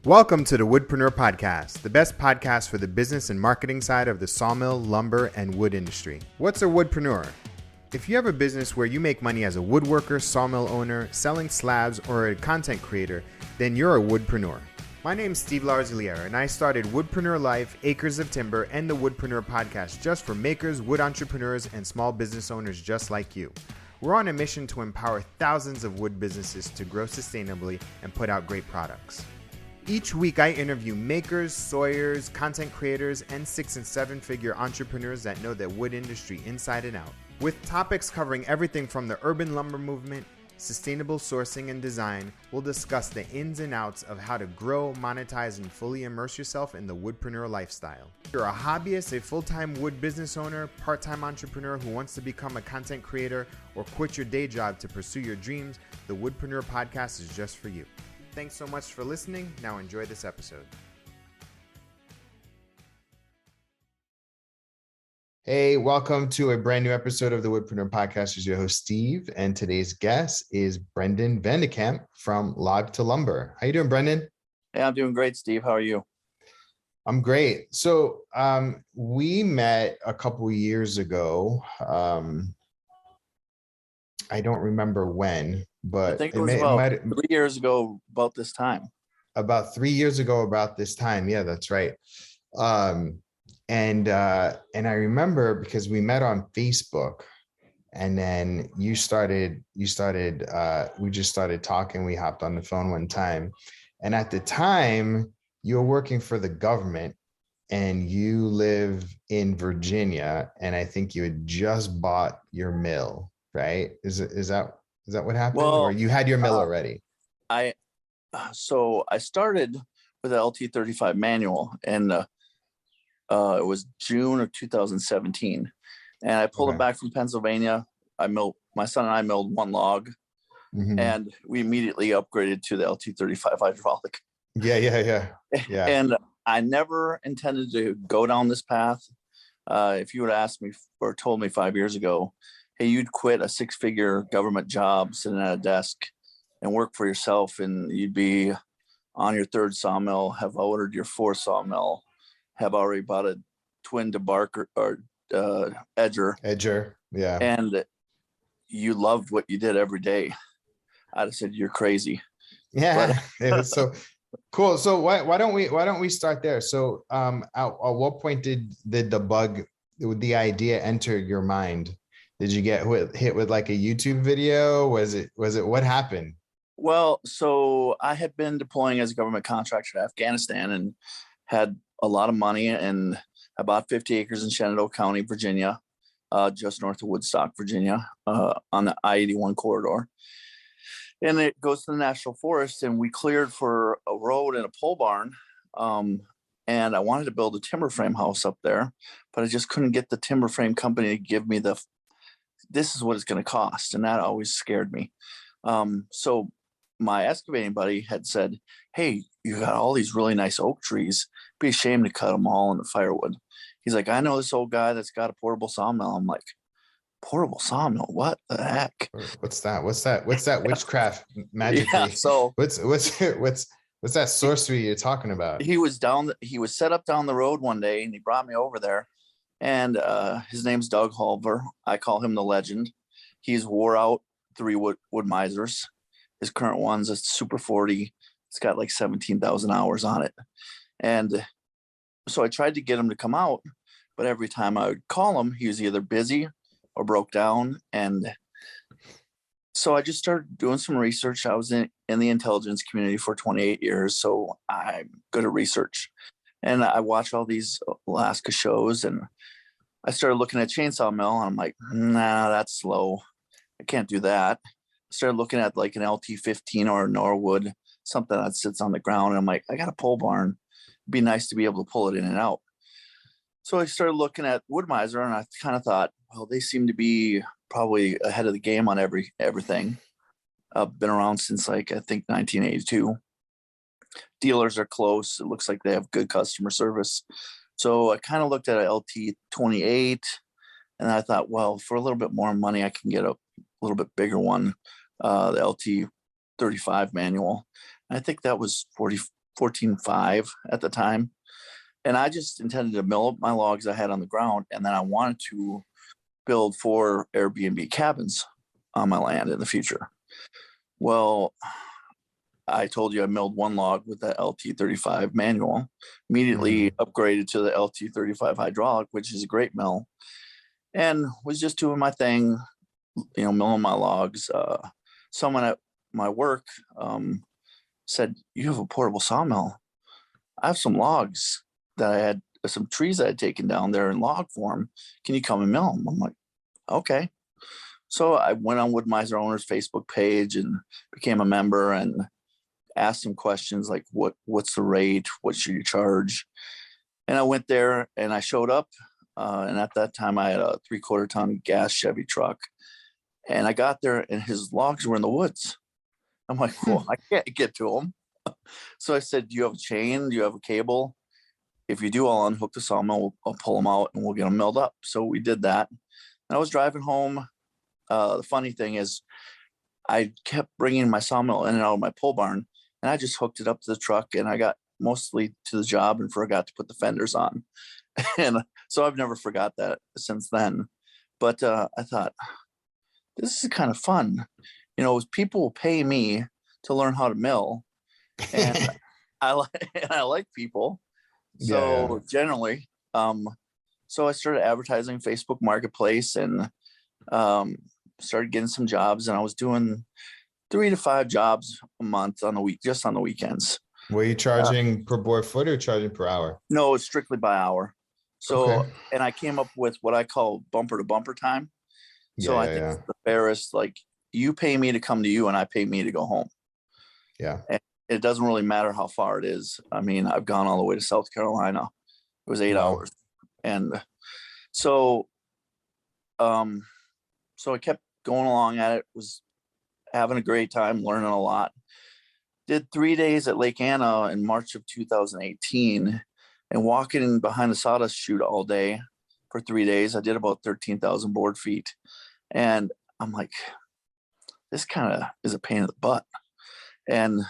Welcome to the Woodpreneur podcast, the best podcast for the business and marketing side of the sawmill, lumber, and wood industry. What's a woodpreneur? If you have a business where you make money as a woodworker, sawmill owner, selling slabs, or a content creator, then you're a woodpreneur. My name's Steve Larziliere, and I started Woodpreneur Life, Acres of Timber, and the Woodpreneur podcast just for makers, wood entrepreneurs, and small business owners just like you. We're on a mission to empower thousands of wood businesses to grow sustainably and put out great products. Each week, I interview makers, sawyers, content creators, and 6- and 7-figure entrepreneurs that know the wood industry inside and out. With topics covering everything from the urban lumber movement, sustainable sourcing and design, we'll discuss the ins and outs of how to grow, monetize, and fully immerse yourself in the woodpreneur lifestyle. If you're a hobbyist, a full-time wood business owner, part-time entrepreneur who wants to become a content creator, or quit your day job to pursue your dreams, the Woodpreneur podcast is just for you. Thanks so much for listening. Now enjoy this episode. Hey, welcome to a brand new episode of the Woodpreneur podcast. Is your host, Steve, and today's guest is Brendan Vande from Log to Lumber. How you doing, Brendan? Hey, I'm doing great, Steve. How are you? I'm great. So we met a couple years ago. I don't remember when, but I think it was about 3 years ago about this time. About 3 years ago about this time. Yeah, that's right. And I remember because we met on Facebook, and then we just started talking. We hopped on the phone one time, and at the time you were working for the government and you live in Virginia, and I think you had just bought your mill, right? Is that what happened? Well, or you had your mill already? So I started with an LT35 manual, and it was June of 2017, and I pulled it back from Pennsylvania. My son and I milled one log, and we immediately upgraded to the LT35 hydraulic. Yeah. And I never intended to go down this path. If you would have asked me or told me 5 years ago, hey, you'd quit a 6-figure government job sitting at a desk and work for yourself, and you'd be on your 3rd sawmill, have ordered your 4th sawmill, have already bought a twin debarker or edger, yeah, and you loved what you did every day, I'd have said you're crazy. Yeah, it was so cool. So why don't we start there? So at what point did the idea enter your mind? Did you get hit with like a YouTube video? Was it what happened? Well, so I had been deploying as a government contractor to Afghanistan and had a lot of money, and I bought 50 acres in Shenandoah County, Virginia, just north of Woodstock, Virginia, on the I-81 corridor. And it goes to the National Forest, and we cleared for a road and a pole barn. And I wanted to build a timber frame house up there, but I just couldn't get the timber frame company to give me this is what it's going to cost. And that always scared me. So my excavating buddy had said, hey, you got all these really nice oak trees. It'd be a shame to cut them all into firewood. He's like, I know this old guy that's got a portable sawmill. I'm like, portable sawmill? What the heck? What's that witchcraft magically? Yeah, so what's that sorcery you're talking about? He was set up down the road one day, and he brought me over there. And his name's Doug Halver. I call him the legend. He's wore out 3 wood misers. His current one's a Super 40. It's got like 17,000 hours on it. And so I tried to get him to come out, but every time I would call him, he was either busy or broke down. And so I just started doing some research. I was in the intelligence community for 28 years, so I'm good at research. And I watch all these Alaska shows, and I started looking at chainsaw mill, and I'm like, nah, that's slow. I can't do that. I started looking at like an LT15 or a Norwood, something that sits on the ground. And I'm like, I got a pole barn. It'd be nice to be able to pull it in and out. So I started looking at wood miser, and I kind of thought, well, they seem to be probably ahead of the game on everything. Been around since like, I think 1982. Dealers are close. It looks like they have good customer service. So I kind of looked at a LT28, and I thought, well, for a little bit more money, I can get a little bit bigger one, the LT35 manual. And I think that was 14.5 at the time. And I just intended to mill up my logs I had on the ground. And then I wanted to build 4 Airbnb cabins on my land in the future. Well, I told you I milled 1 log with that LT35 manual, immediately upgraded to the LT35 hydraulic, which is a great mill, and was just doing my thing, milling my logs. Someone at my work said, "You have a portable sawmill. I have some logs that I had, some trees I had taken down there in log form. Can you come and mill them?" I'm like, okay. So I went on Wood-Mizer Owner's Facebook page and became a member and asked some questions like, what's the rate? What should you charge? And I went there and I showed up. And at that time I had a 3/4 ton gas Chevy truck, and I got there and his logs were in the woods. I'm like, well, I can't get to them. So I said, "Do you have a chain? Do you have a cable? If you do, I'll unhook the sawmill, I'll pull them out and we'll get them milled up." So we did that. And I was driving home. The funny thing is I kept bringing my sawmill in and out of my pole barn, and I just hooked it up to the truck, and I got mostly to the job and forgot to put the fenders on. And so I've never forgot that since then. But I thought, this is kind of fun. People will pay me to learn how to mill, and I like people. So generally, so I started advertising Facebook Marketplace and started getting some jobs, and I was doing 3 to 5 jobs a month on the week, just on the weekends. Were you charging per board foot or charging per hour? No, it's strictly by hour. So, okay. And I came up with what I call bumper to bumper time. So I think it's the fairest, like, you pay me to come to you and I pay me to go home. Yeah. And it doesn't really matter how far it is. I mean, I've gone all the way to South Carolina. It was 8 hours. And so I kept going along at it, was having a great time, learning a lot. Did 3 days at Lake Anna in March of 2018, and walking behind the sawdust chute all day for 3 days. I did about 13,000 board feet. And I'm like, this kind of is a pain in the butt. And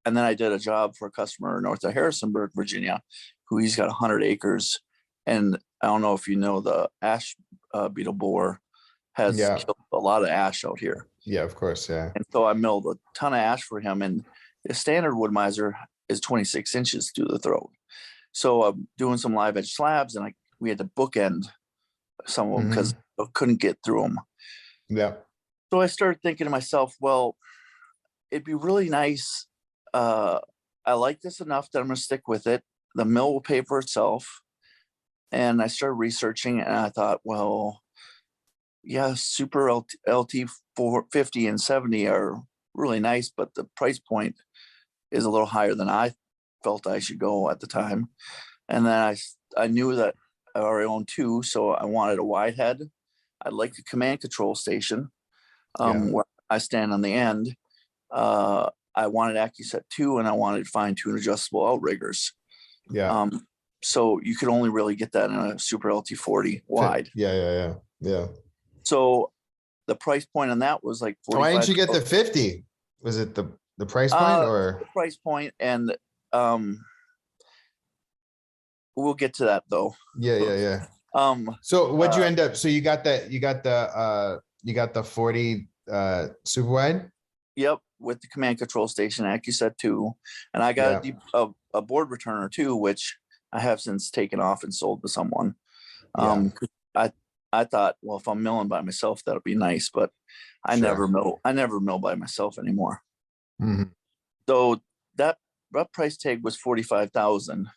then I did a job for a customer north of Harrisonburg, Virginia, who he's got 100 acres. And I don't know if you know, the ash beetle borer has killed a lot of ash out here. Yeah, of course. Yeah. And so I milled a ton of ash for him. And the standard Wood-Mizer is 26 inches through the throat. So I'm doing some live edge slabs, and we had to bookend some of them because I couldn't get through them. Yeah. So I started thinking to myself, well, it'd be really nice. I like this enough that I'm going to stick with it. The mill will pay for itself. And I started researching, and I thought, well, yeah, super LT 450 and 70 are really nice, but the price point is a little higher than I felt I should go at the time. And then I knew that I already owned 2, so I wanted a wide head. I'd like a command control station where I stand on the end. I wanted AccuSet 2, and I wanted fine-tune adjustable outriggers. Yeah. So you could only really get that in a Super LT40 wide. Yeah. So the price point on that was like 45. Why didn't you get the 50? Was it the price point or the price point? And we'll get to that though. Yeah. So what'd you end up? So you got the 40 super wide? Yep, with the command control station, AccuSet 2, and I got a board returner too, which I have since taken off and sold to someone. I thought, well, if I'm milling by myself, that'll be nice, but I never mill by myself anymore. So that price tag was 45,000.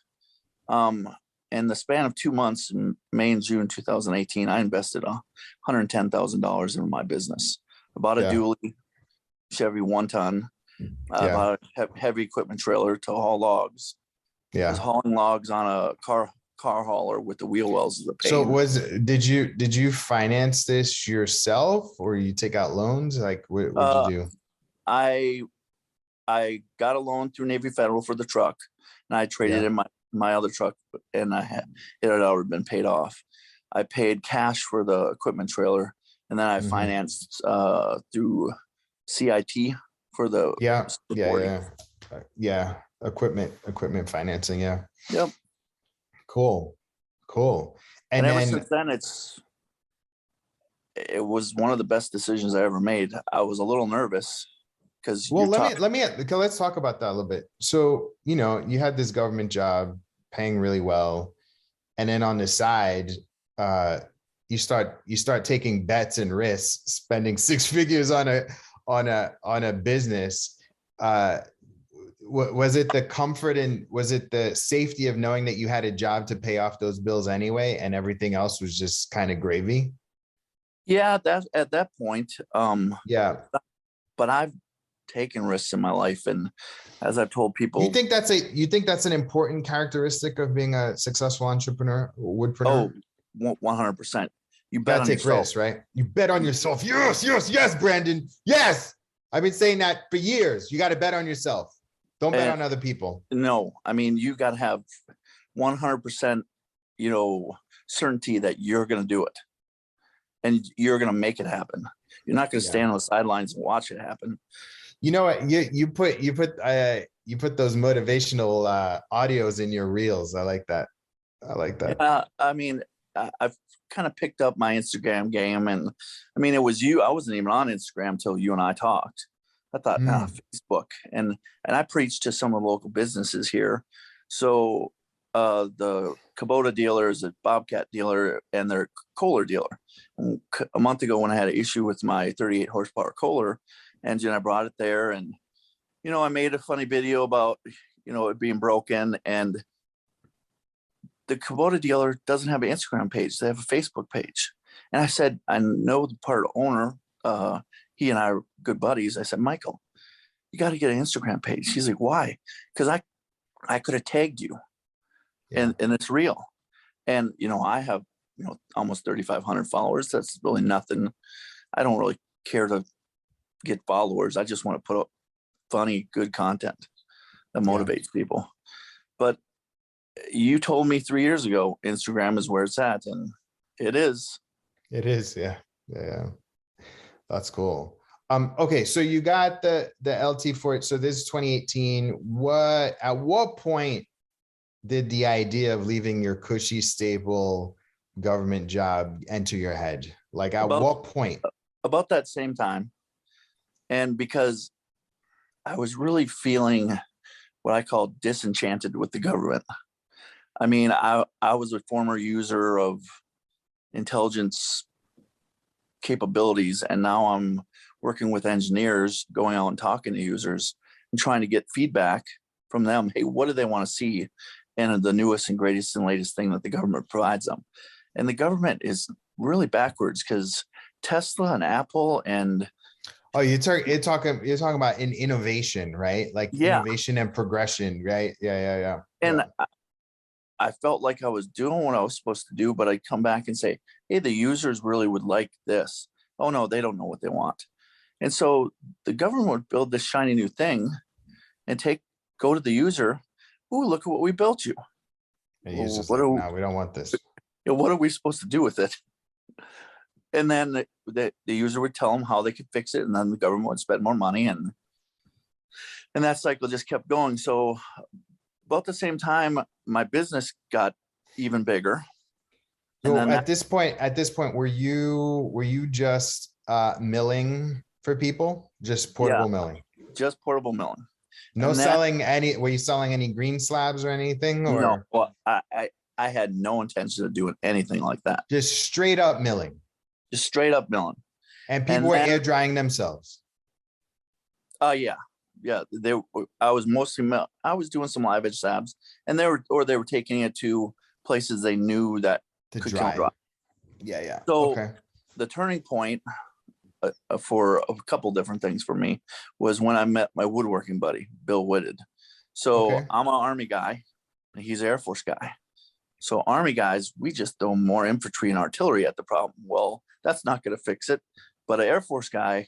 In the span of 2 months, in May and June 2018, I invested $110,000 in my business. I bought a dually Chevy 1-ton. I bought a heavy equipment trailer to haul logs. I was hauling logs on a car hauler with the wheel wells as a pain. So did you finance this yourself, or you take out loans? Like what did you do? I got a loan through Navy Federal for the truck, and I traded in my other truck, and it had already been paid off. I paid cash for the equipment trailer, and then I financed through CIT for the Equipment financing. Yeah. Yep. Cool. And And ever then, since then, it was one of the best decisions I ever made. I was a little nervous because well, you're talking. okay, let's talk about that a little bit. So, you had this government job paying really well. And then on the side, you start taking bets and risks, spending six figures on a business. Was it the comfort and was it the safety of knowing that you had a job to pay off those bills anyway, and everything else was just kind of gravy? Yeah, that at that point. Yeah. But I've taken risks in my life, and as I've told You people, think that's an important characteristic of being a successful entrepreneur, woodpreneur? 100%. You bet Gotta on take yourself. risks, right? You bet on yourself. Yes, Brandon. Yes. I've been saying that for years. You got to bet on yourself. Don't bet on other people. No, I mean, you got to have 100%, certainty that you're going to do it and you're going to make it happen. You're not going to stand on the sidelines and watch it happen. You know what? You put those motivational audios in your reels. I like that. Yeah, I mean, I've kind of picked up my Instagram game, and I mean, it was you. I wasn't even on Instagram until you and I talked. I thought, Facebook, and I preached to some of the local businesses here. So the Kubota dealer is a Bobcat dealer, and their Kohler dealer. A month ago, when I had an issue with my 38 horsepower Kohler engine, I brought it there, and I made a funny video about it being broken, and the Kubota dealer doesn't have an Instagram page. They have a Facebook page. And I said, I know the part owner, he and I are good buddies. I said, Michael, you got to get an Instagram page. He's like, why? Because I could have tagged you, and it's real. And, I have, almost 3,500 followers. That's really nothing. I don't really care to get followers. I just want to put up funny, good content that motivates people. But you told me 3 years ago, Instagram is where it's at, and it is. It is. Yeah. That's cool. Okay. So you got the LT for it. So this is 2018. At what point did the idea of leaving your cushy, stable government job enter your head? Like what point? About that same time. And because I was really feeling what I call disenchanted with the government. I mean, I was a former user of intelligence capabilities, and now I'm working with engineers, going out and talking to users and trying to get feedback from them. Hey, what do they want to see in the newest and greatest and latest thing that the government provides them? And the government is really backwards, because Tesla and Apple and you're talking about in innovation, right? Like innovation and progression, right? Yeah. And I felt like I was doing what I was supposed to do, but I'd come back and say, hey, the users really would like this. Oh no, they don't know what they want. And so the government would build this shiny new thing and go to the user. Ooh, look at what we built you. And he's just no, we don't want this. What are we supposed to do with it? And then the user would tell them how they could fix it, and then the government would spend more money, and that cycle just kept going. So about the same time, my business got even bigger. So at this point, were you just milling for people? Just portable milling? Just portable milling. No selling were you selling any green slabs or anything? Or? No, well, I had no intention of doing anything like that. Just straight up milling. Just straight up milling. And people were air drying themselves. Yeah. I was doing some live edge slabs, and they were taking it to places they knew that could dry. Yeah. So the turning point for a couple different things for me was when I met my woodworking buddy, Bill Whitted. So I'm an Army guy, and he's an Air Force guy. So Army guys, we just throw more infantry and artillery at the problem. Well, that's not going to fix it. But an Air Force guy,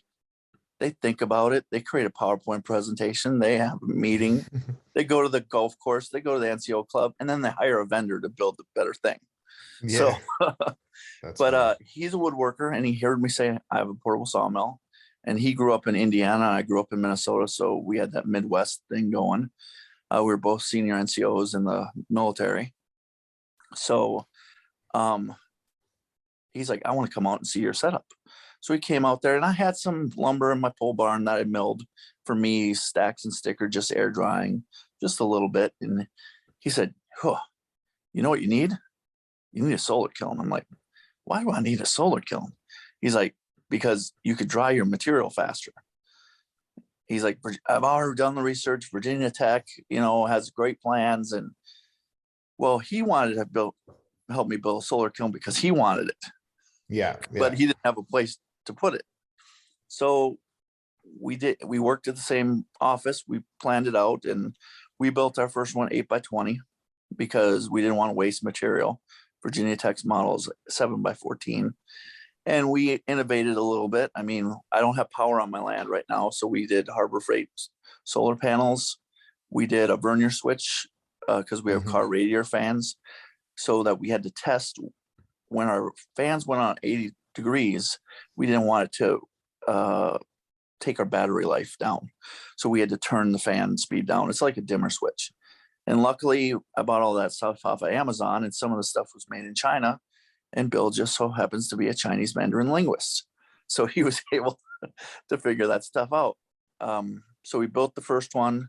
they think about it. They create a PowerPoint presentation. They have a meeting. They go to the golf course. They go to the NCO club, and then they hire a vendor to build a better thing. Yeah. So, he's a woodworker, and he heard me say I have a portable sawmill. And he grew up in Indiana. I grew up in Minnesota, so we had that Midwest thing going. We were both senior NCOs in the military. So he's like, I want to come out and see your setup. So he came out there, and I had some lumber in my pole barn that I milled for me, stacks and sticker, just air drying, just a little bit. And he said, huh, you know what you need? You need a solar kiln. I'm like, why do I need a solar kiln? He's like, because you could dry your material faster. He's like, I've already done the research. Virginia Tech, has great plans. And well, he wanted to help me build a solar kiln because he wanted it. Yeah. But he didn't have a place to put it. So we worked at the same office. We planned it out, and we built our first one 8x20 because we didn't want to waste material. Virginia Tech's model is 7x14. And we innovated a little bit. I mean, I don't have power on my land right now, so we did Harbor Freight solar panels. We did a Vernier switch because we have car radiator fans, so that we had to test when our fans went on 80 degrees. We didn't want it to take our battery life down, so we had to turn the fan speed down. It's like a dimmer switch. And luckily, I bought all that stuff off of Amazon, and some of the stuff was made in China. And Bill just so happens to be a Chinese Mandarin linguist, so he was able to figure that stuff out. So we built the first one.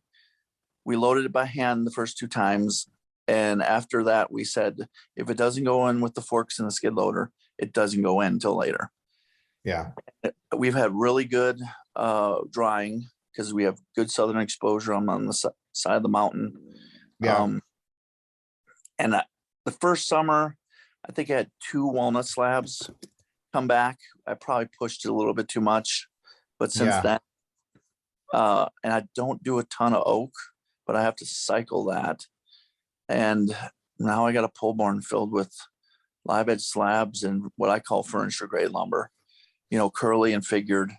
We loaded it by hand the first 2 times. And after that, we said, if it doesn't go in with the forks and the skid loader, it doesn't go in until later. Yeah. We've had really good drying because we have good southern exposure on the side of the mountain. Yeah. And the first summer, I think I had 2 walnut slabs come back. I probably pushed it a little bit too much, but since then, and I don't do a ton of oak, but I have to cycle that. And now I got a pole barn filled with live edge slabs and what I call furniture grade lumber, curly and figured.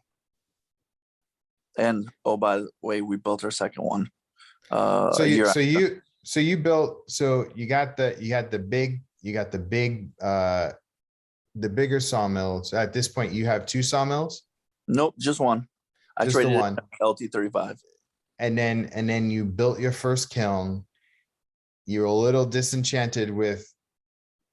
And oh, by the way, we built our second one. You got the bigger sawmills. At this point, you have 2 sawmills? Nope, just one. I just traded the one. LT35. And then you built your first kiln. You're a little disenchanted with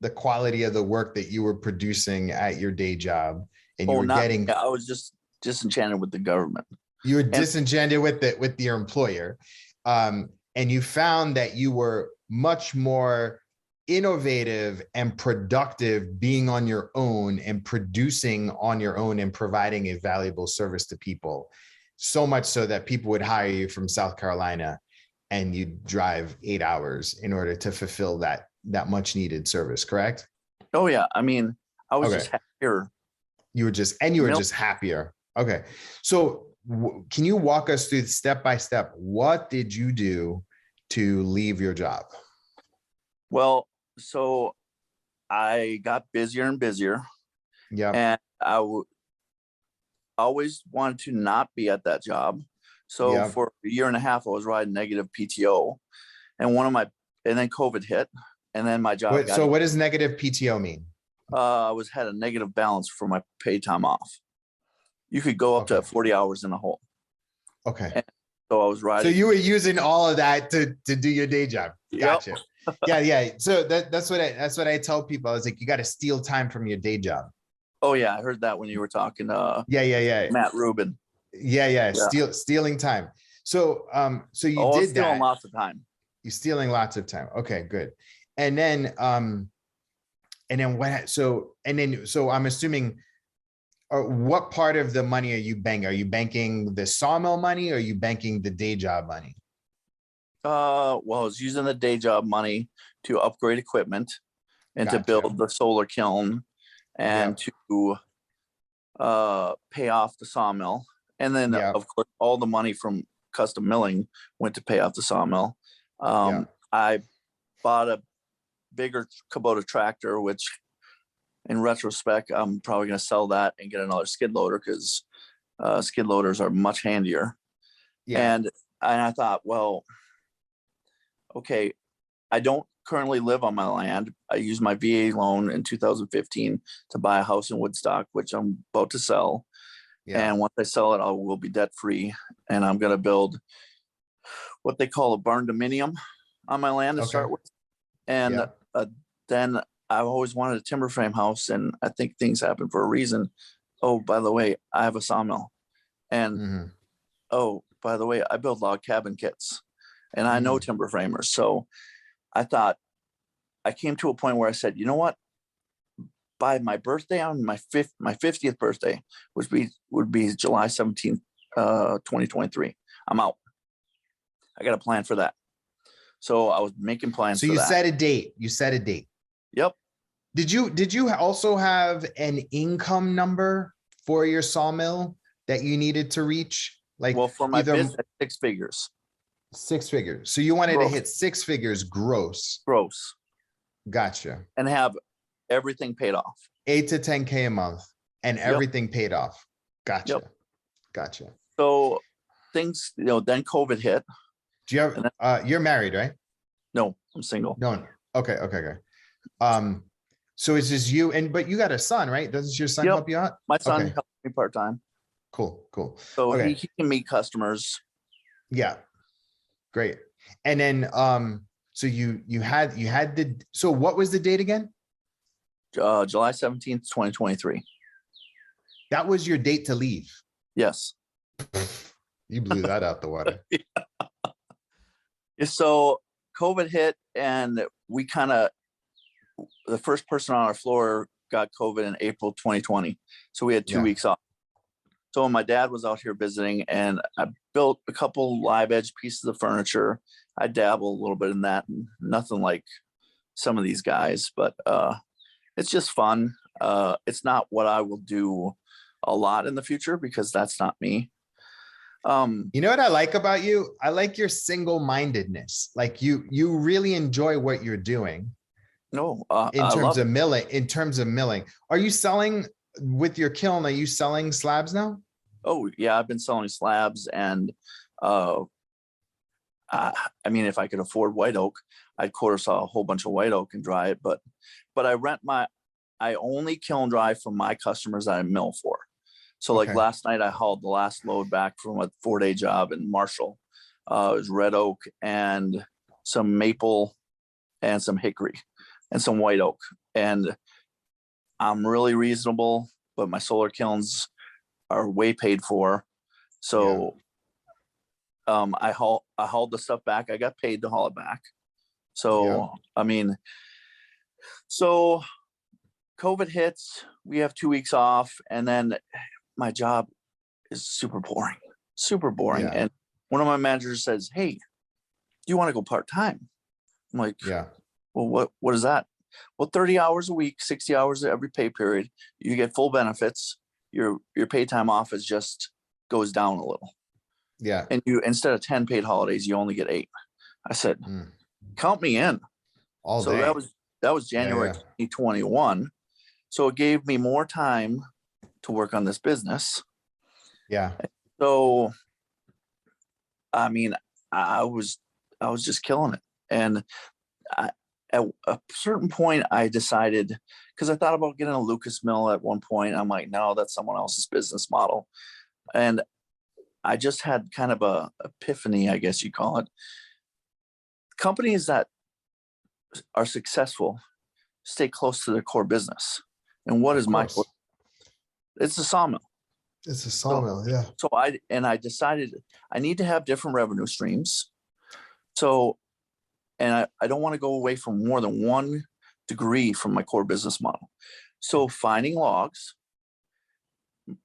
the quality of the work that you were producing at your day job. And I was just disenchanted with the government. You were disenchanted with your employer. And you found that you were much more innovative and productive being on your own and producing on your own and providing a valuable service to people. So much so that people would hire you from South Carolina and you'd drive 8 hours in order to fulfill that much needed service, correct? Oh yeah. I mean, I was just happier. You were just happier. Okay. So can you walk us through step by step? What did you do to leave your job? Well, so I got busier and busier. Yeah. And I always wanted to not be at that job. So for a year and a half, I was riding negative PTO. And then COVID hit. And then my job. So what does negative PTO mean? I had a negative balance for my paid time off. You could go up to 40 hours in a hole. Okay. And so I was riding. So you were using all of that to do your day job. Gotcha. Yep. Yeah. So that's what I tell people. I was like, you got to steal time from your day job. Oh yeah, I heard that when you were talking. Matt Rubin. Yeah. Stealing time. So you did that. Stealing lots of time. You're stealing lots of time. Okay, good. And then what? So I'm assuming. What part of the money are you banking? Are you banking the sawmill money or are you banking the day job money? Well, I was using the day job money to upgrade equipment and to build the solar kiln and to pay off the sawmill. And then, of course, all the money from custom milling went to pay off the sawmill. I bought a bigger Kubota tractor, which in retrospect, I'm probably going to sell that and get another skid loader because skid loaders are much handier. Yeah. And I thought, well, okay, I don't currently live on my land. I used my VA loan in 2015 to buy a house in Woodstock, which I'm about to sell. Yeah. And once I sell it, I will be debt free. And I'm going to build what they call a barn dominium on my land to start with. And then I've always wanted a timber frame house, and I think things happen for a reason. Oh, by the way, I have a sawmill. And oh, by the way, I build log cabin kits, and I know timber framers. So I thought, I came to a point where I said, you know what? By my birthday, on my 50th birthday, which would be July 17th, 2023, I'm out. I got a plan for that. So I was making plans. So you set a date. You set a date. Yep. Did you also have an income number for your sawmill that you needed to reach? Like, well, for my business, 6 figures. 6 figures. So you wanted gross. to hit 6 figures gross. Gross. Gotcha. And have everything paid off. 8 to 10K a month and everything paid off. Gotcha. Yep. Gotcha. So things, then COVID hit. Do you have, you're married, right? No, I'm single. No. Okay. So it's just you but you got a son, right? Doesn't your son help you out? My son helps me part-time. Cool. So he can meet customers. Yeah. Great. And then, so you had so what was the date again? July 17th, 2023. That was your date to leave. Yes. You blew that out the water. So COVID hit, and we the first person on our floor got COVID in April 2020. So we had 2 weeks off. So my dad was out here visiting, and I built a couple live edge pieces of furniture. I dabble a little bit in that, nothing like some of these guys, but it's just fun. It's not what I will do a lot in the future, because that's not me. You know what I like about you? I like your single-mindedness. Like you really enjoy what you're doing. No, in terms of milling, are you selling with your kiln? Are you selling slabs now? Oh yeah, I've been selling slabs, and I mean, if I could afford white oak, I'd quarter saw a whole bunch of white oak and dry it. But I only kiln dry for my customers that I mill for. So like last night, I hauled the last load back from a 4-day job in Marshall. It was red oak and some maple and some hickory and some white oak. And I'm really reasonable, but my solar kilns are way paid for. So I hauled the stuff back. I got paid to haul it back. So, I mean, so COVID hits, we have 2 weeks off, and then my job is super boring. And one of my managers says, "Hey, do you want to go part-time?" I'm like, well, what is that? Well, 30 hours a week, 60 hours every pay period. You get full benefits. Your paid time off is just goes down a little. Yeah. And you, instead of 10 paid holidays, you only get 8. I said, count me in. All day. So that was January 2021. So it gave me more time to work on this business. Yeah. So, I mean, I was just killing it. And at a certain point, I decided, because I thought about getting a Lucas mill at one point. I'm like, no, that's someone else's business model. And I just had kind of a epiphany, I guess you call it. Companies that are successful stay close to their core business. And what is my core? It's a sawmill. It's a sawmill, yeah. So I decided I need to have different revenue streams. So, and I don't want to go away from more than 1 degree from my core business model. So finding logs,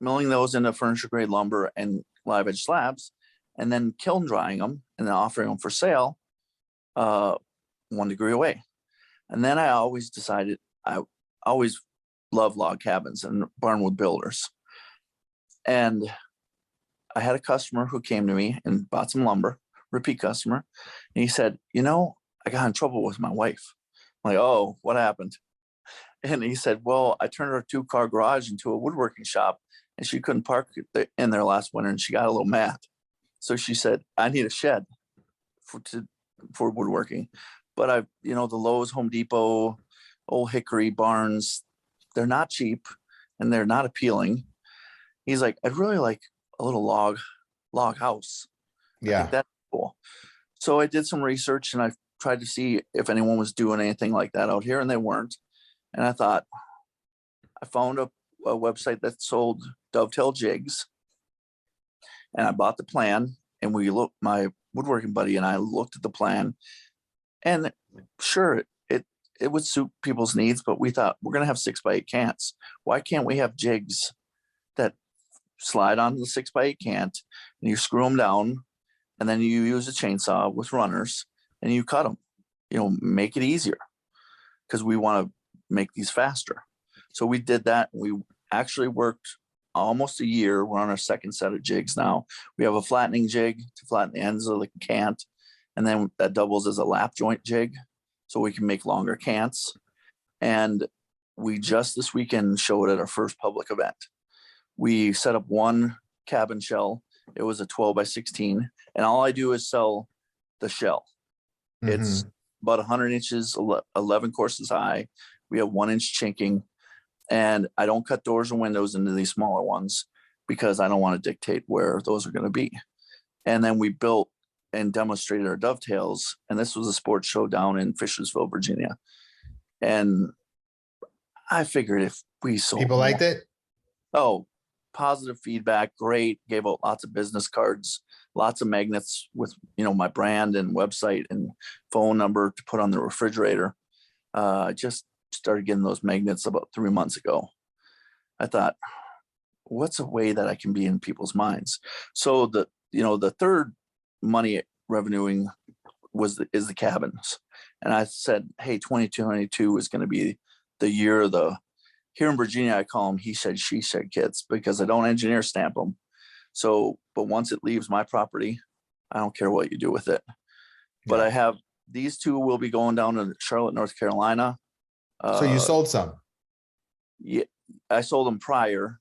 milling those into furniture grade lumber and live edge slabs, and then kiln drying them and then offering them for sale 1 degree away. And then I always decided I always love log cabins and barnwood builders. And I had a customer who came to me and bought some lumber, repeat customer. And he said, I got in trouble with my wife. I'm like, oh, what happened? And he said, well, I turned her 2-car garage into a woodworking shop, and she couldn't park in there last winter, and she got a little mad. So she said, I need a shed for woodworking. But the Lowe's, Home Depot, Old Hickory, Barnes, they're not cheap and they're not appealing. He's like, I'd really like a little log house. Yeah, I think that's cool. So I did some research and I tried to see if anyone was doing anything like that out here, and they weren't. And I thought, I found a website that sold dovetail jigs, and I bought the plan, and my woodworking buddy and I looked at the plan, and sure, it would suit people's needs, but we thought, we're going to have 6x8 cants. Why can't we have jigs that slide onto the 6x8 cant, and you screw them down, and then you use a chainsaw with runners and you cut them, make it easier, because we want to make these faster. So we did that. We actually worked almost a year. We're on our second set of jigs now. We have a flattening jig to flatten the ends of the cant, and then that doubles as a lap joint jig, so we can make longer cants. And we just this weekend showed at our first public event. We set up one cabin shell. It was a 12x16, and all I do is sell the shell. It's about 100 inches, 11 courses high. We have 1-inch chinking, and I don't cut doors and windows into these smaller ones because I don't want to dictate where those are going to be. And then we built and demonstrated our dovetails, and this was a sports show down in Fishersville, Virginia. And I figured if we sold, people liked it. Oh, positive feedback, great. Gave out lots of business cards, lots of magnets with my brand and website and phone number to put on the refrigerator. Just started getting those magnets about 3 months ago. I thought, what's a way that I can be in people's minds? So the third money revenuing is the cabins. And I said, hey, 2022 is going to be the year of here in Virginia, I call them he said, she said kits, because I don't engineer stamp them. So, but once it leaves my property, I don't care what you do with it. But I have these two will be going down to Charlotte, North Carolina. So you sold some? Yeah, I sold them prior.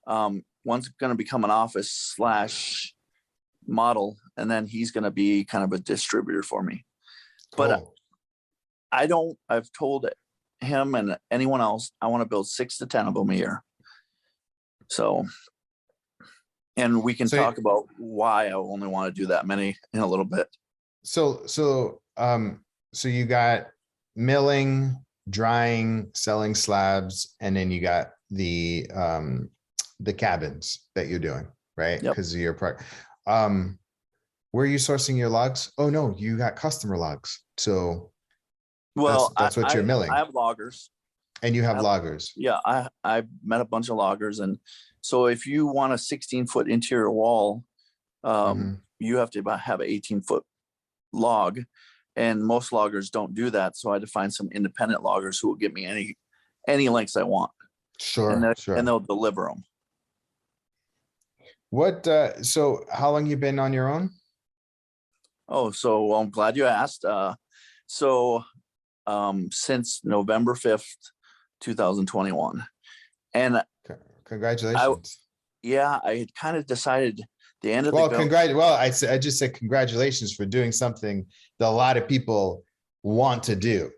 One's going to become an office / model, and then he's going to be kind of a distributor for me. Cool. But I've told him and anyone else, I want to build 6 to 10 of them a year. So, and we can talk about why I only want to do that many in a little bit. So you got milling, drying, selling slabs, and then you got the cabins that you're doing, right? Because of your product. Where are you sourcing your logs? Oh no, you got customer logs. So that's what you're milling. I have loggers. And you have loggers. Yeah, I met a bunch of loggers, and so if you want a 16-foot interior wall, you have to have an 18-foot log, and most loggers don't do that. So I had to find some independent loggers who will give me any lengths I want. Sure, and they'll deliver them. So how long you been on your own? Oh, so I'm glad you asked. Since November 5th, 2021. And congratulations. I had kind of decided the end of I just said congratulations for doing something that a lot of people want to do.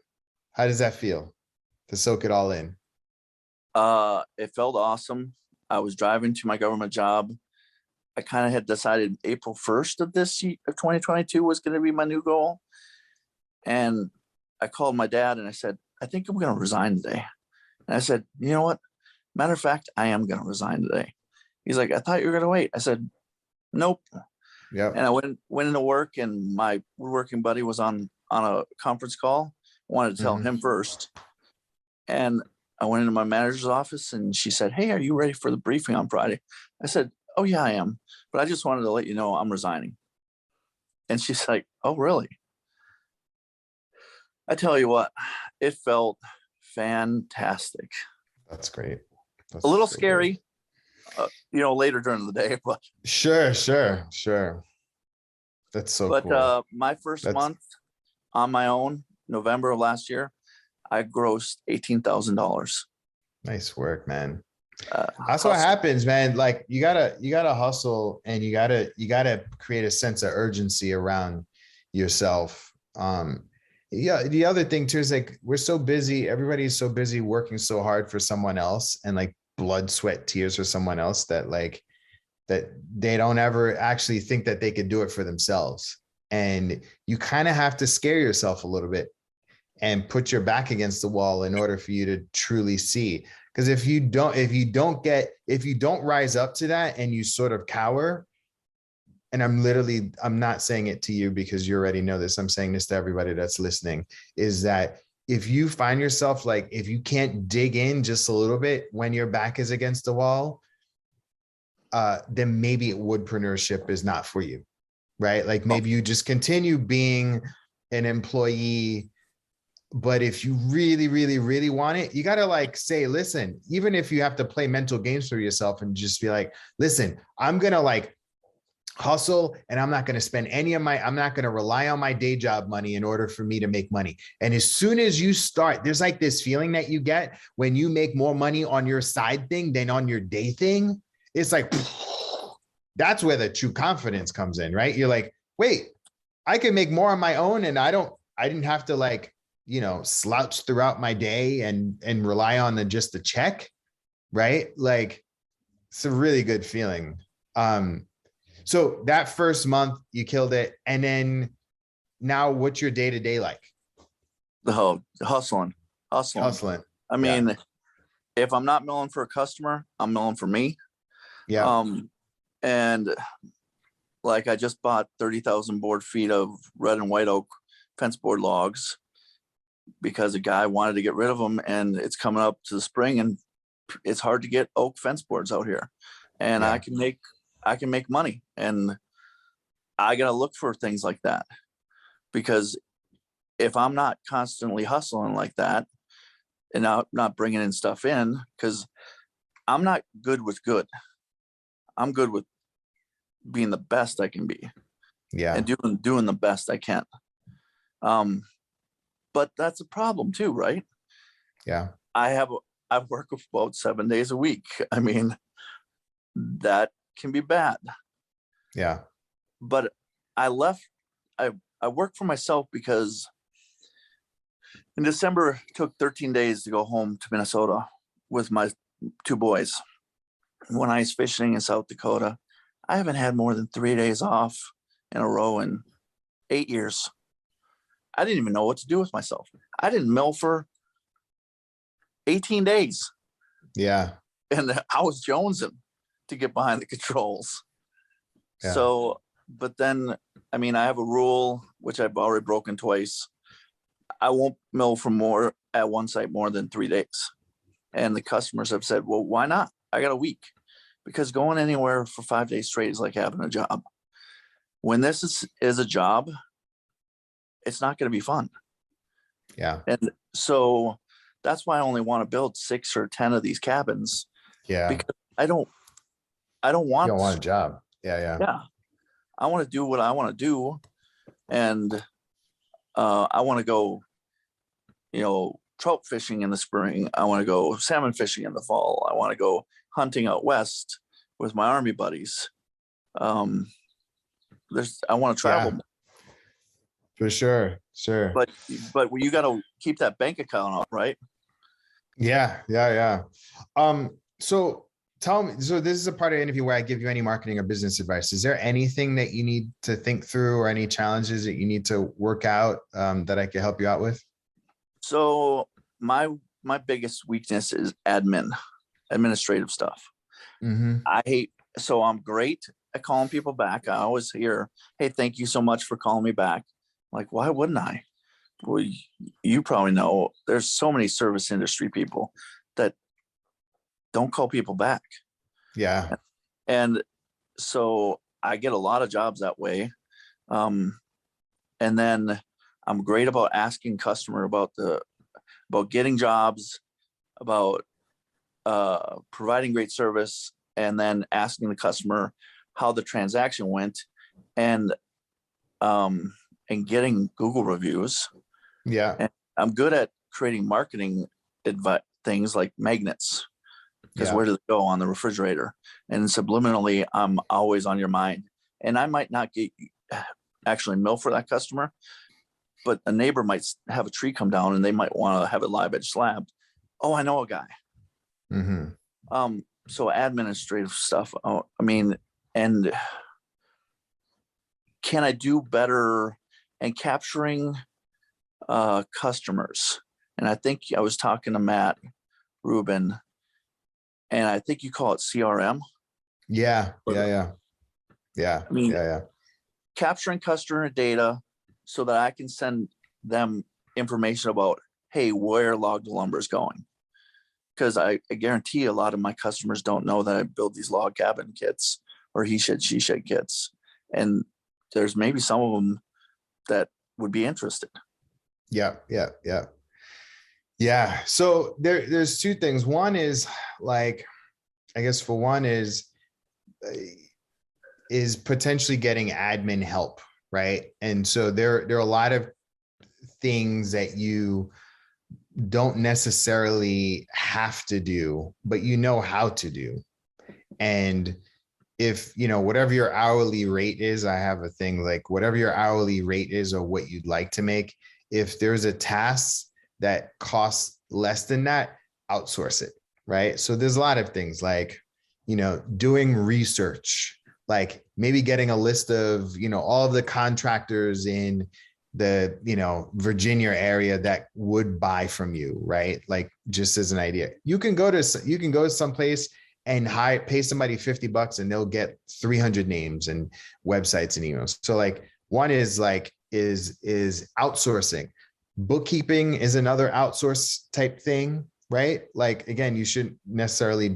How does that feel to soak it all in? It felt awesome. I was driving to my government job. I kind of had decided April 1st of this year, of 2022 was going to be my new goal. And I called my dad and I said, I think I'm going to resign today. And I said, you know what? Matter of fact, I am going to resign today. He's like, I thought you were going to wait. I said, nope. Yeah. And I went into work, and my woodworking buddy was on a conference call. I wanted to tell him first. And I went into my manager's office, and she said, hey, are you ready for the briefing on Friday? I said, oh yeah, I am. But I just wanted to let you know I'm resigning. And she's like, oh, really? I tell you what, it felt fantastic. That's great. A little scary, later during the day, but sure. That's so cool. But my first month on my own, November of last year, I grossed $18,000. Nice work, man. That's what happens, man. Like you gotta hustle, and you gotta create a sense of urgency around yourself. The other thing too is like we're so busy. Everybody's so busy working so hard for someone else, and like blood, sweat, tears for someone else, that they don't ever actually think that they could do it for themselves. And you kind of have to scare yourself a little bit and put your back against the wall in order for you to truly see. Because if you don't rise up to that and you sort of cower, and I'm not saying it to you because you already know this, I'm saying this to everybody that's listening, is that if you find yourself like, if you can't dig in just a little bit when your back is against the wall, then maybe woodpreneurship is not for you, right? Like maybe you just continue being an employee. But if you really, really, really want it, you got to like say, listen, even if you have to play mental games for yourself and just be like, listen, I'm going to like hustle and I'm not going to spend I'm not going to rely on my day job money in order for me to make money. And as soon as you start, there's like this feeling that you get when you make more money on your side thing than on your day thing. It's like, that's where the true confidence comes in, right? You're like, wait, I can make more on my own. And I didn't have to like, slouch throughout my day and rely on just the check, right? Like it's a really good feeling. So that first month you killed it. And then now what's your day-to-day like? The hustling. I mean, if I'm not milling for a customer, I'm milling for me. Yeah. And like I just bought 30,000 board feet of red and white oak fence board logs because a guy wanted to get rid of them, and it's coming up to the spring and it's hard to get oak fence boards out here. And I can make money, and I got to look for things like that, because if I'm not constantly hustling like that and not bringing in stuff in, because I'm not good with good. I'm good with being the best I can be. Yeah. And doing the best I can. But that's a problem too, right? Yeah. I work about 7 days a week. I mean, that can be bad. Yeah. But I worked for myself because in December it took 13 days to go home to Minnesota with my 2 boys. When I was fishing in South Dakota, I haven't had more than 3 days off in a row in 8 years. I didn't even know what to do with myself. I didn't mill for 18 days. Yeah. And I was jonesing to get behind the controls. Yeah. So, but then, I mean, I have a rule, which I've already broken twice. I won't mill for more at one site more than 3 days. And the customers have said, well, why not? I got a week. Because going anywhere for 5 days straight is like having a job. When this is a job, it's not going to be fun. Yeah. And so that's why I only want to build 6 or 10 of these cabins. Yeah. Because I don't want. You don't want a job. Yeah. Yeah. Yeah. I want to do what I want to do. And I want to go, trout fishing in the spring. I want to go salmon fishing in the fall. I want to go hunting out west with my Army buddies. I want to travel. Yeah. For sure. Sure. But you got to keep that bank account up, right? Yeah. So tell me, so this is a part of the interview where I give you any marketing or business advice. Is there anything that you need to think through or any challenges that you need to work out that I can help you out with? So my biggest weakness is administrative stuff. Mm-hmm. So I'm great at calling people back. I always hear, hey, thank you so much for calling me back. Like, why wouldn't I? Well, you probably know there's so many service industry people that don't call people back. Yeah. And so I get a lot of jobs that way. And then I'm great about asking customer about getting jobs, about providing great service, and then asking the customer how the transaction went, and getting Google reviews. Yeah. And I'm good at creating marketing things like magnets, because where do they go on the refrigerator? And subliminally, I'm always on your mind. And I might not actually mill for that customer, but a neighbor might have a tree come down and they might want to have it live edge slabbed. Oh, I know a guy. Mm-hmm. So administrative stuff. And can I do better and capturing customers? And I think I was talking to Matt Rubin, and I think you call it CRM. Yeah. I mean, capturing customer data so that I can send them information about, hey, where log lumber is going. Because I guarantee a lot of my customers don't know that I build these log cabin kits or he shed, she shed kits. And there's maybe some of them that would be interested. Yeah. So there's two things. One is like, I guess for one is potentially getting admin help, right? And so there are a lot of things that you don't necessarily have to do, but you know how to do. And if, whatever your hourly rate is, I have a thing like whatever your hourly rate is or what you'd like to make, if there's a task that costs less than that, outsource it, right? So there's a lot of things like, doing research, like maybe getting a list of, all of the contractors in the, Virginia area that would buy from you, right? Like just as an idea, you can go to someplace and pay somebody $50 and they'll get 300 names and websites and emails. So like one is outsourcing. Bookkeeping is another outsource type thing, right? Like, again, you shouldn't necessarily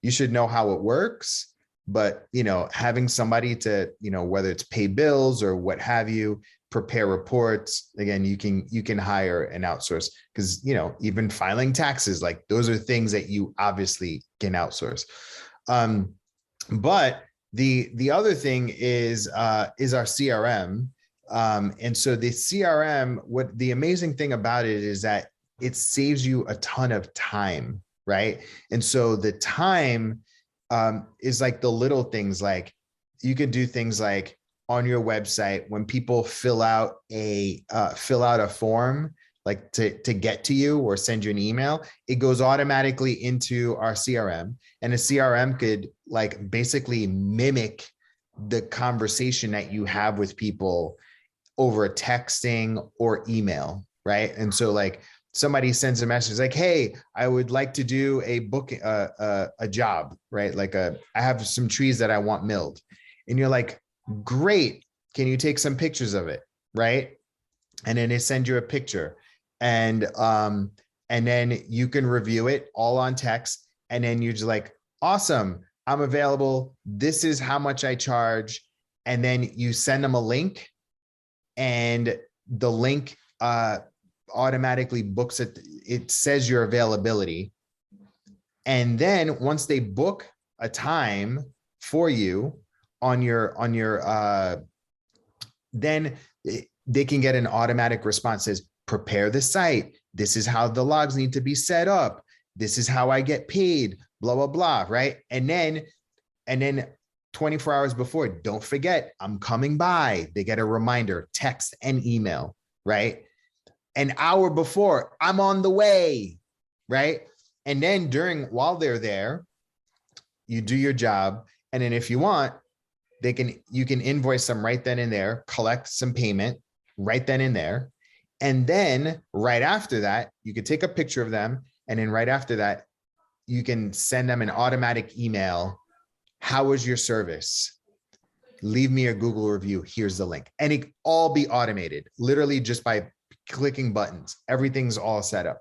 you should know how it works, but, having somebody to, whether it's pay bills or what have you, prepare reports, again, you can hire an outsource because, even filing taxes, like those are things that you obviously can outsource. But the other thing is our CRM. And so the CRM, what the amazing thing about it is that it saves you a ton of time, right? And so the time is like the little things, like you could do things like on your website, when people fill out a form, like to get to you or send you an email, it goes automatically into our CRM, and the CRM could like basically mimic the conversation that you have with people over texting or email, right? And so like somebody sends a message like, hey, I would like to do a job, right? Like I have some trees that I want milled. And you're like, great. Can you take some pictures of it? Right. And then they send you a picture and then you can review it all on text. And then you're just like, awesome, I'm available. This is how much I charge. And then you send them a link and the link automatically books it. It says your availability. And then once they book a time for you on your then they can get an automatic response that says, prepare the site. This is how the logs need to be set up. This is how I get paid, blah, blah, blah, right? And then 24 hours before, don't forget, I'm coming by. They get a reminder, text and email, right? An hour before, I'm on the way, right? And then while they're there, you do your job. And then if you want, you can invoice them right then and there, collect some payment right then and there. And then right after that, you could take a picture of them. And then right after that, you can send them an automatic email. How was your service? Leave me a Google review. Here's the link. And it all be automated, literally just by clicking buttons. Everything's all set up.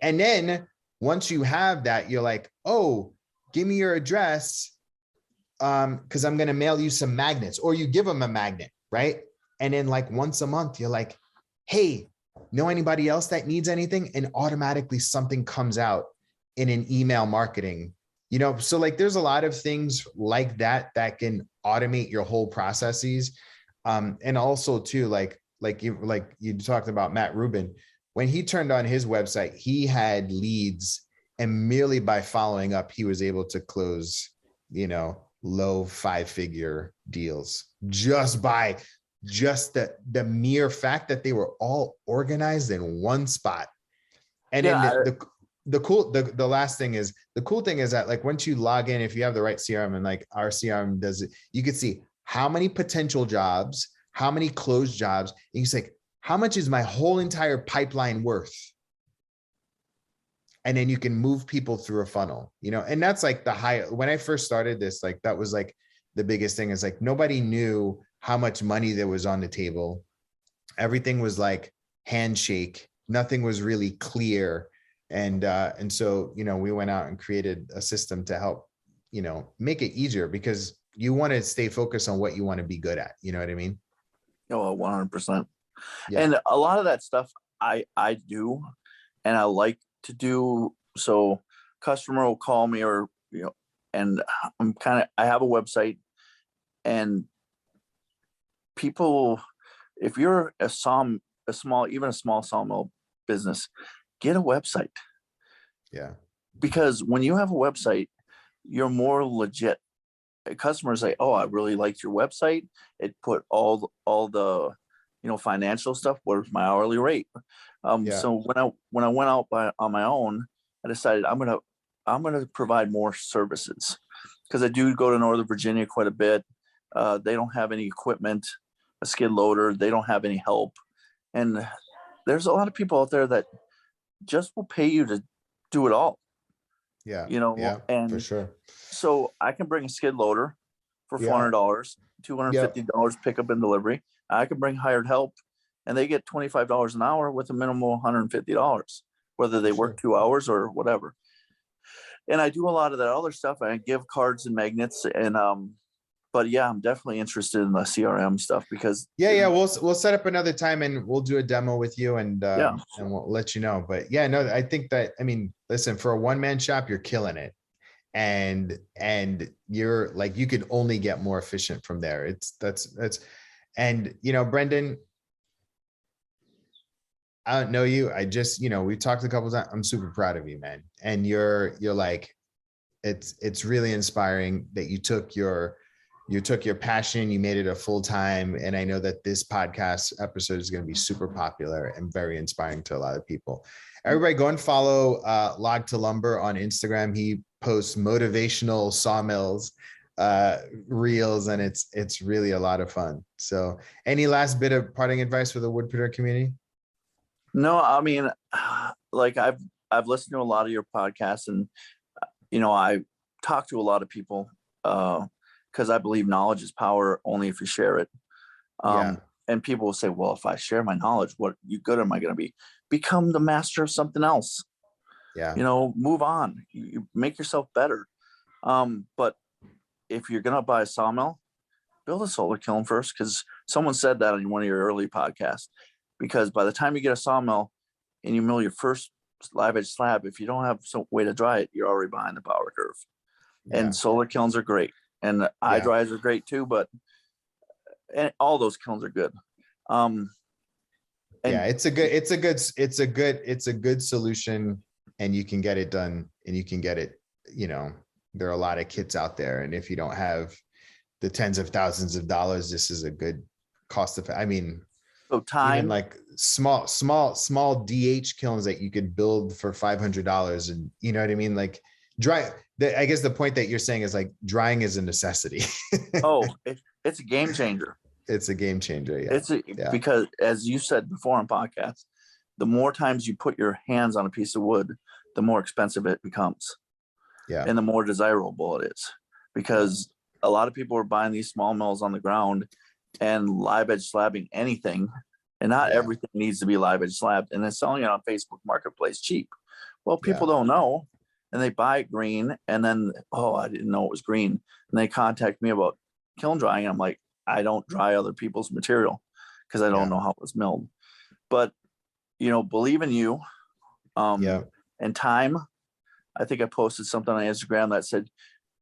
And then once you have that, you're like, oh, give me your address. Because I'm going to mail you some magnets, or you give them a magnet, right? And then like once a month, you're like, hey, know anybody else that needs anything? And automatically something comes out in an email marketing, so like there's a lot of things like that can automate your whole processes. And also too, like you talked about Matt Rubin, when he turned on his website, he had leads, and merely by following up, he was able to close, low 5-figure deals just by the mere fact that they were all organized in one spot. And then the last thing is, the cool thing is that like once you log in, if you have the right CRM, and like our CRM does it, you can see how many potential jobs, how many closed jobs. And you say, how much is my whole entire pipeline worth? And then you can move people through a funnel, and that's like when I first started this, like that was like the biggest thing, is like nobody knew how much money there was on the table. Everything was like handshake. Nothing was really clear. And so, we went out and created a system to help, make it easier, because you want to stay focused on what you want to be good at. You know what I mean? Oh, 100%. Yeah. And a lot of that stuff I do, and I like to do. So customer will call me, or, and I have a website, and people, if you're a small sawmill business, get a website. Yeah. Because when you have a website, you're more legit. Customers say, "Oh, I really liked your website. It put all the financial stuff. Where's my hourly rate?" So when I went out on my own, I decided I'm gonna provide more services, because I do go to Northern Virginia quite a bit. They don't have any equipment, a skid loader. They don't have any help, and there's a lot of people out there that just will pay you to do it all. Yeah. And for sure. So I can bring a skid loader for $400, $250 pickup and delivery. I can bring hired help, and they get $25 an hour with a minimum of $150, whether they work 2 hours or whatever. And I do a lot of that other stuff. I give cards and magnets, and but yeah, I'm definitely interested in the CRM stuff, because we'll set up another time and we'll do a demo with you, and we'll let you know. But I think that, listen, for a one-man shop, you're killing it. And you're like, you can only get more efficient from there. And Brendan, I don't know you. I just, we talked a couple of times. I'm super proud of you, man. And you're like, it's really inspiring that you took your passion, you made it a full-time. And I know that this podcast episode is going to be super popular and very inspiring to a lot of people. Everybody go and follow Log to Lumber on Instagram. He posts motivational sawmills reels, and it's really a lot of fun. So any last bit of parting advice for the Woodpreneur community? No, like I've listened to a lot of your podcasts, and I talk to a lot of people, because I believe knowledge is power only if you share it. And people will say, well, if I share my knowledge, what good am I going to be? Become the master of something else. Move on. You make yourself better. But if you're going to buy a sawmill, build a solar kiln first, because someone said that on one of your early podcasts. Because by the time you get a sawmill and you mill your first live edge slab, if you don't have some way to dry it, you're already behind the power curve. And solar kilns are great, and eye dryers are great too. But all those kilns are good. It's a good solution, and you can get it done, and you can get it. There are a lot of kits out there, and if you don't have the tens of thousands of dollars, this is a good cost of. So time, even like small DH kilns that you could build for $500, and you know what I mean, like dry. I guess the point that you're saying is like drying is a necessity. It's a game changer. It's a game changer. Yeah. Because as you said before on podcasts, the more times you put your hands on a piece of wood, the more expensive it becomes. Yeah. And the more desirable it is, because a lot of people are buying these small mills on the ground and live edge slabbing anything. And not everything needs to be live edge slabbed, and then selling it on Facebook Marketplace cheap. Well, people don't know, and they buy it green, and then, I didn't know it was green. And they contact me about kiln drying. I'm like, I don't dry other people's material because I don't know how it was milled. But, believe in you. And time. I think I posted something on Instagram that said,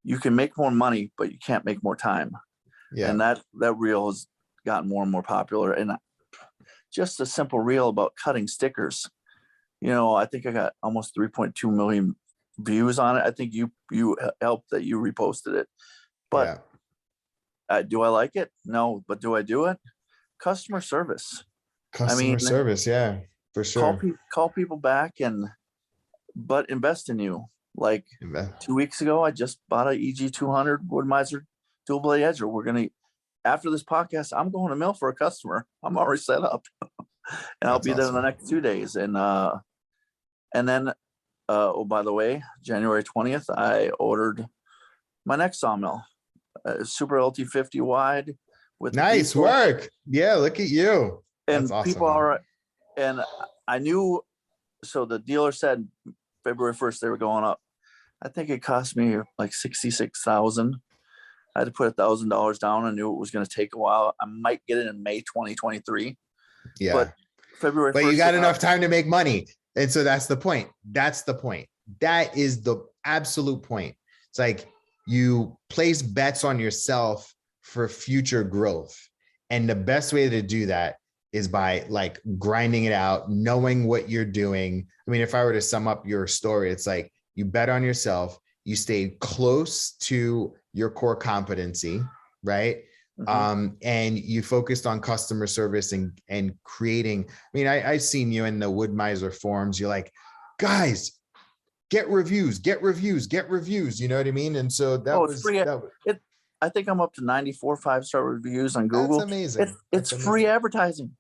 you can make more money, but you can't make more time. Yeah. And that reel has gotten more and more popular. And just a simple reel about cutting stickers. I think I got almost 3.2 million views on it. I think you helped that you reposted it. But do I like it? No. But do I do it? Customer service. Service, for sure. Call people back, but invest in you. Like 2 weeks ago, I just bought a EG 200 Woodmiser dual blade edger. after this podcast, I'm going to mill for a customer. I'm already set up, and I'll be there in the next 2 days. And then, oh, by the way, January 20th, I ordered my next sawmill, Super LT50 wide with nice work. Yeah, look at you. And that's awesome, people man. are, and I knew. So the dealer said February 1st they were going up. I think it cost me like $66,000. I had to put $1,000 down. I knew it was going to take a while. I might get it in May 2023. Yeah. But February 1st. But you got enough time to make money. And so that's the point. That's the point. That is the absolute point. It's like you place bets on yourself for future growth. And the best way to do that is by like grinding it out, knowing what you're doing. I mean, if I were to sum up your story, it's like you bet on yourself, you stay close to your core competency, right? Mm-hmm. And you focused on customer service and creating. I mean, I've seen you in the Wood Miser forums. You're like, guys, get reviews. You know what I mean? And so that was free. I think I'm up to 94 5-star reviews on Google. That's amazing. It's free advertising.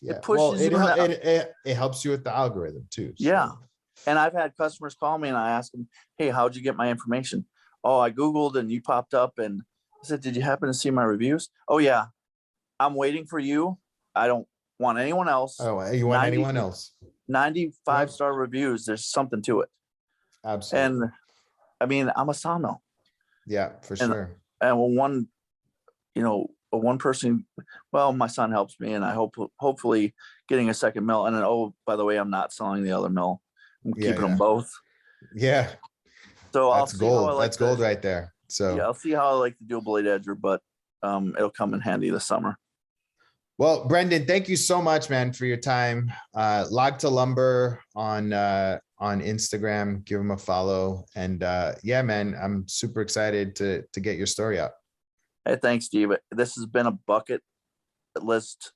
Yeah. It pushes it helps you with the algorithm too. So. Yeah. And I've had customers call me and I ask them, hey, how'd you get my information? Oh, I Googled and you popped up. And I said, did you happen to see my reviews? Oh, yeah. I'm waiting for you. I don't want anyone else. Oh, you want anyone else? 95-star reviews. There's something to it. Absolutely. And I mean, I'm a sawmill. Yeah, for sure. And when one person, well, my son helps me, and I hopefully getting a second mill. And then, oh, by the way, I'm not selling the other mill. I'm keeping them both. Yeah. So that's gold. That's gold right there. So yeah, I'll see how I like the dual blade edger, but it'll come in handy this summer. Well, Brendan, thank you so much, man, for your time. Log to Lumber on Instagram, give him a follow. And yeah, man, I'm super excited to get your story out. Hey, thanks, Steve. This has been a bucket list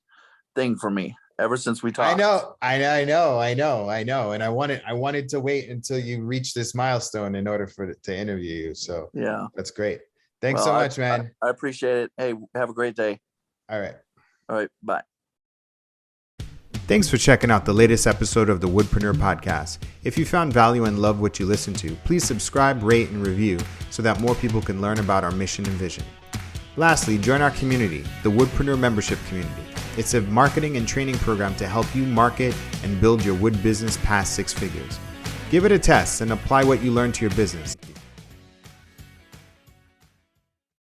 thing for me ever since we talked. I know. And I wanted to wait until you reach this milestone in order to interview you. So yeah, that's great. Thanks so much, man. I appreciate it. Hey, have a great day. All right. Bye. Thanks for checking out the latest episode of the Woodpreneur podcast. If you found value and love what you listened to, please subscribe, rate, and review so that more people can learn about our mission and vision. Lastly, join our community, the Woodpreneur membership community. It's a marketing and training program to help you market and build your wood business past 6 figures. Give it a test and apply what you learned to your business.